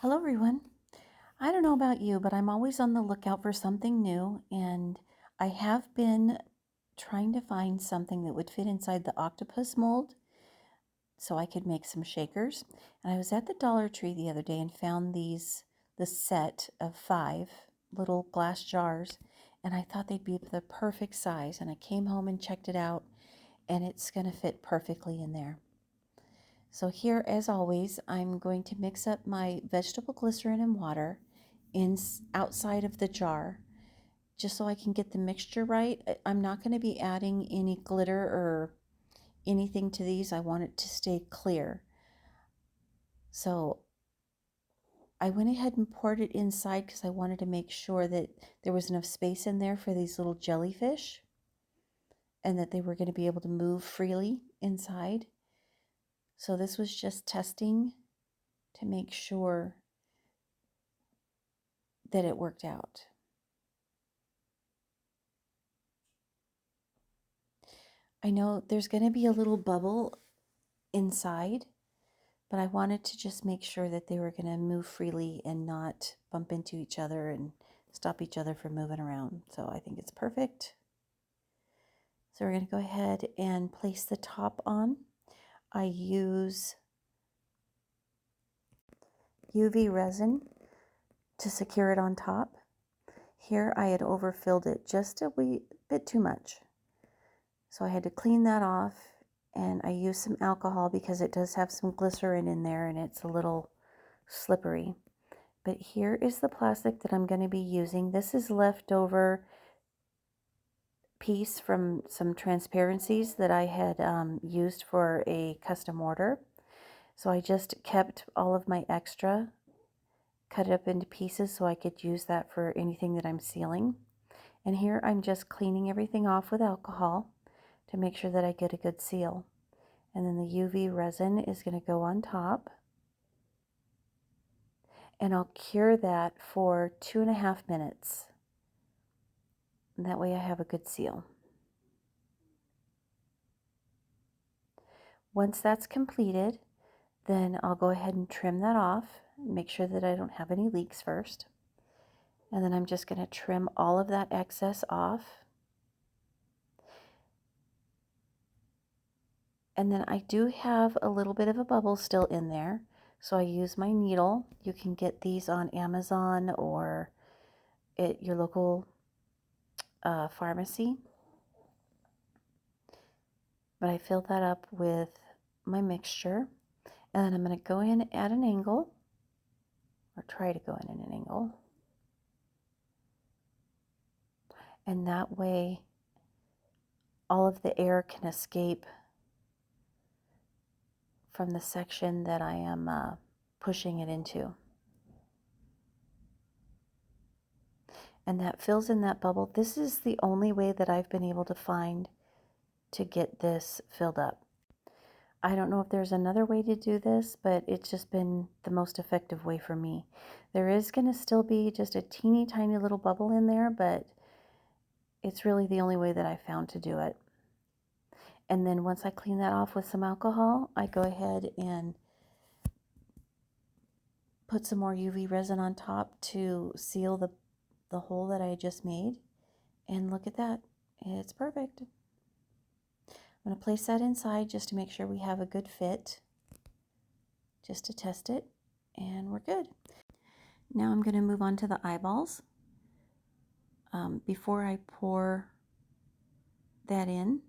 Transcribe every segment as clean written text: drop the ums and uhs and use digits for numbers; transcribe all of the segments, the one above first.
Hello, everyone. I don't know about you, but I'm always on the lookout for something new, and I have been trying to find something that would fit inside the octopus mold so I could make some shakers. And I was at the Dollar Tree the other day and found the set of 5 little glass jars, and I thought they'd be the perfect size. And I came home and checked it out, and it's going to fit perfectly in there. So here, as always, I'm going to mix up my vegetable glycerin and water outside of the jar, just so I can get the mixture right. I'm not going to be adding any glitter or anything to these. I want it to stay clear. So I went ahead and poured it inside because I wanted to make sure that there was enough space in there for these little jellyfish and that they were going to be able to move freely inside. So this was just testing to make sure that it worked out. I know there's going to be a little bubble inside, but I wanted to just make sure that they were going to move freely and not bump into each other and stop each other from moving around. So I think it's perfect. So we're going to go ahead and place the top on. I use UV resin to secure it on top. Here I had overfilled it just a wee bit too much. So I had to clean that off, and I used some alcohol because it does have some glycerin in there and it's a little slippery. But here is the plastic that I'm going to be using. This is leftover piece from some transparencies that I had used for a custom order. So I just kept all of my extra, cut it up into pieces so I could use that for anything that I'm sealing. And here I'm just cleaning everything off with alcohol to make sure that I get a good seal. And then the UV resin is going to go on top. And I'll cure that for 2.5 minutes. And that way I have a good seal. Once that's completed, then I'll go ahead and trim that off, make sure that I don't have any leaks first. And then I'm just going to trim all of that excess off. And then I do have a little bit of a bubble still in there, so I use my needle. You can get these on Amazon or at your local pharmacy. But I fill that up with my mixture, and then I'm going to go in at an angle, or try to go in at an angle. And that way all of the air can escape from the section that I am pushing it into. And that fills in that bubble. This is the only way that I've been able to find to get this filled up. I don't know if there's another way to do this, but it's just been the most effective way for me. There is going to still be just a teeny tiny little bubble in there, but it's really the only way that I found to do it. And then once I clean that off with some alcohol, I go ahead and put some more UV resin on top to seal the hole that I just made. And look at that. It's perfect. I'm going to place that inside just to make sure we have a good fit, just to test it, and we're good. Now I'm going to move on to the eyeballs. Before I pour that in,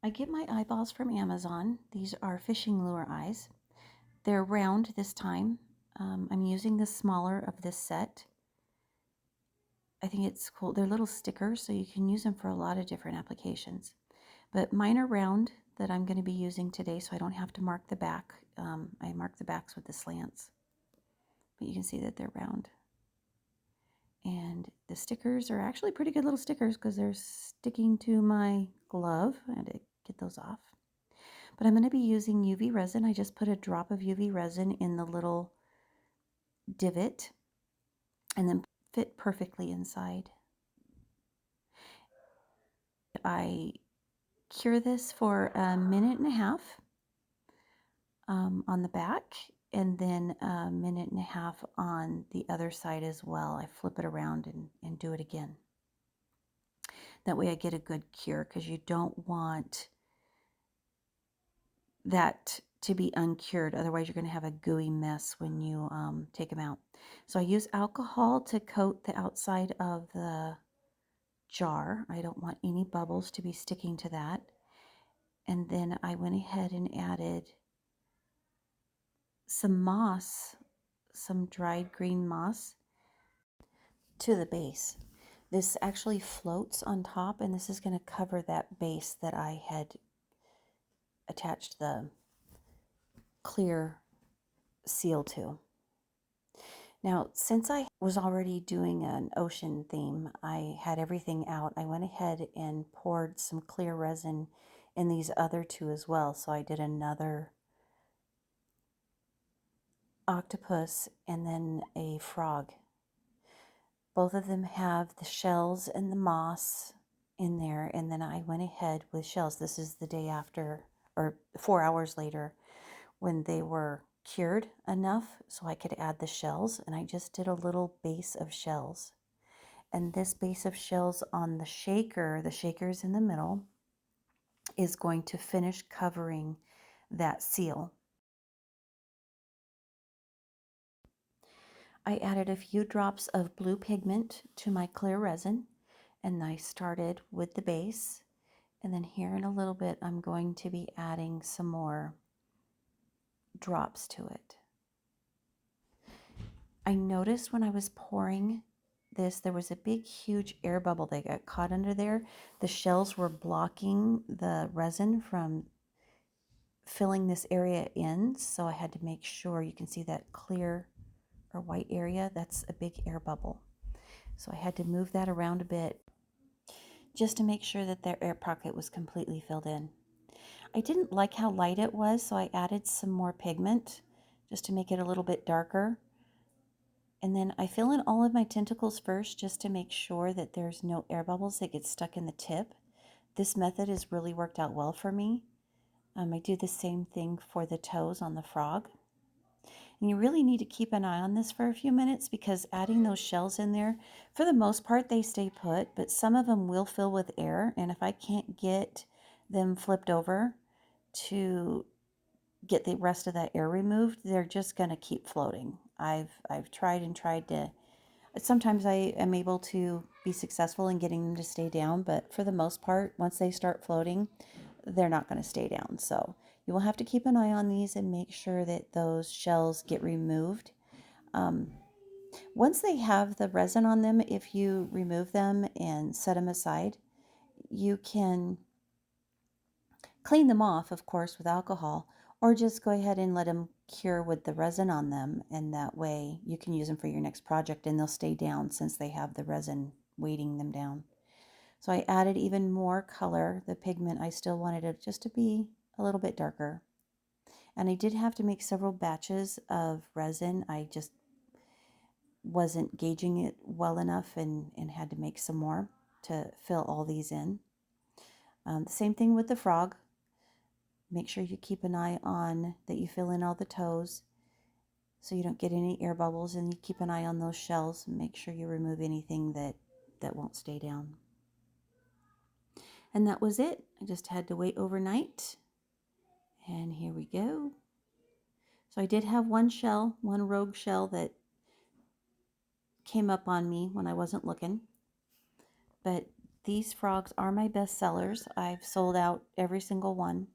I get my eyeballs from Amazon. These are fishing lure eyes. They're round this time. I'm using the smaller of this set. I think it's cool. They're little stickers, so you can use them for a lot of different applications. But mine are round that I'm going to be using today, so I don't have to mark the back. I mark the backs with the slants. But you can see that they're round. And the stickers are actually pretty good little stickers because they're sticking to my glove. I had to get those off. But I'm going to be using UV resin. I just put a drop of UV resin in the little divot and then fit perfectly inside. I cure this for 1.5 minutes. on the back, and then a minute and a half on the other side as well. I flip it around and do it again. That way I get a good cure, because you don't want that to be uncured. Otherwise, you're going to have a gooey mess when you take them out. So I use alcohol to coat the outside of the jar. I don't want any bubbles to be sticking to that. And then I went ahead and added some moss, some dried green moss, to the base. This actually floats on top, and this is going to cover that base that I had attached the clear seal to. Now, since I was already doing an ocean theme, I had everything out. I went ahead and poured some clear resin in these other two as well. So I did another octopus and then a frog. Both of them have the shells and the moss in there, and then I went ahead with shells. This is the day after, or 4 hours later, when they were cured enough so I could add the shells, and I just did a little base of shells. And this base of shells on the shaker's in the middle, is going to finish covering that seal. I added a few drops of blue pigment to my clear resin, and I started with the base. And then here in a little bit, I'm going to be adding some more drops to it. I noticed when I was pouring this, there was a big, huge air bubble that got caught under there. The shells were blocking the resin from filling this area in, so I had to make sure. You can see that clear or white area, that's a big air bubble. So I had to move that around a bit just to make sure that their air pocket was completely filled in. I didn't like how light it was, so I added some more pigment just to make it a little bit darker. And then I fill in all of my tentacles first just to make sure that there's no air bubbles that get stuck in the tip. This method has really worked out well for me. I do the same thing for the toes on the frog. And you really need to keep an eye on this for a few minutes, because adding those shells in there, for the most part, they stay put, but some of them will fill with air. And if I can't get them flipped over to get the rest of that air removed, they're just going to keep floating. I've tried and tried to. Sometimes I am able to be successful in getting them to stay down, but for the most part, once they start floating, they're not going to stay down. So you will have to keep an eye on these and make sure that those shells get removed. Once they have the resin on them, if you remove them and set them aside, you can clean them off, of course, with alcohol, or just go ahead and let them cure with the resin on them, and that way you can use them for your next project and they'll stay down since they have the resin weighting them down. So I added even more color. The pigment, I still wanted it just to be a little bit darker. And I did have to make several batches of resin. I just wasn't gauging it well enough and had to make some more to fill all these in. The same thing with the frog. Make sure you keep an eye on that you fill in all the toes so you don't get any air bubbles, and you keep an eye on those shells and make sure you remove anything that won't stay down. And that was it. I just had to wait overnight. And here we go. So I did have one rogue shell that came up on me when I wasn't looking. But these frogs are my best sellers. I've sold out every single one.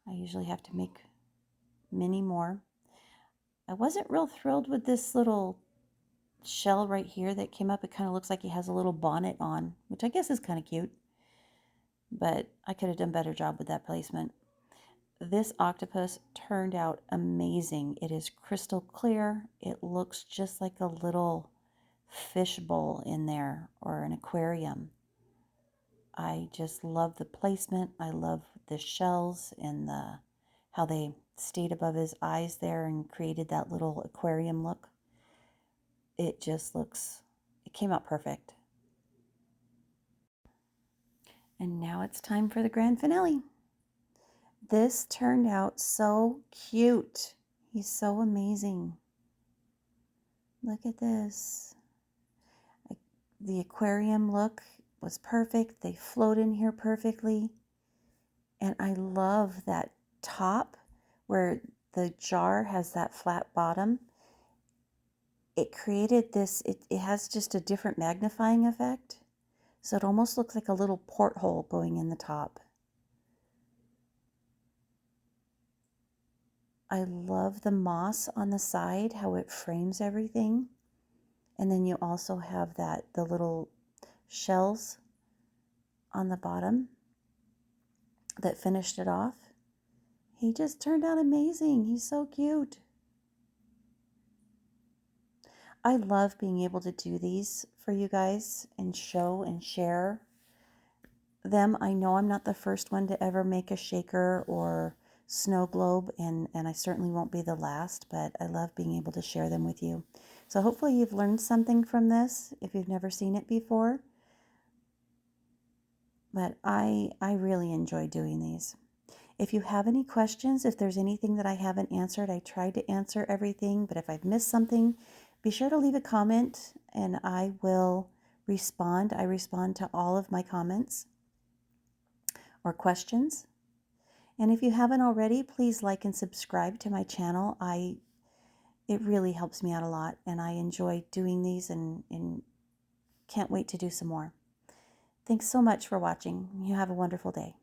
I usually have to make many more. I wasn't real thrilled with this little shell right here that came up. It kind of looks like he has a little bonnet on, which I guess is kind of cute. But I could have done a better job with that placement. This octopus turned out amazing. It is crystal clear. It looks just like a little fish bowl in there, or an aquarium. I just love the placement. I love the shells and how they stayed above his eyes there and created that little aquarium look. It came out perfect. And now it's time for the grand finale. This turned out so cute. He's so amazing. Look at this. The aquarium look was perfect. They float in here perfectly. And I love that top where the jar has that flat bottom. It created this, it has just a different magnifying effect. So it almost looks like a little porthole going in the top. I love the moss on the side, how it frames everything. And then you also have the little shells on the bottom that finished it off. He just turned out amazing. He's so cute. I love being able to do these for you guys and show and share them. I know I'm not the first one to ever make a shaker or snow globe, and I certainly won't be the last, but I love being able to share them with you. So hopefully you've learned something from this if you've never seen it before. But I really enjoy doing these. If you have any questions, if there's anything that I haven't answered, I tried to answer everything, but if I've missed something, be sure to leave a comment and I will respond. I respond to all of my comments or questions. And if you haven't already, please like and subscribe to my channel. It really helps me out a lot, and I enjoy doing these and can't wait to do some more. Thanks so much for watching. You have a wonderful day.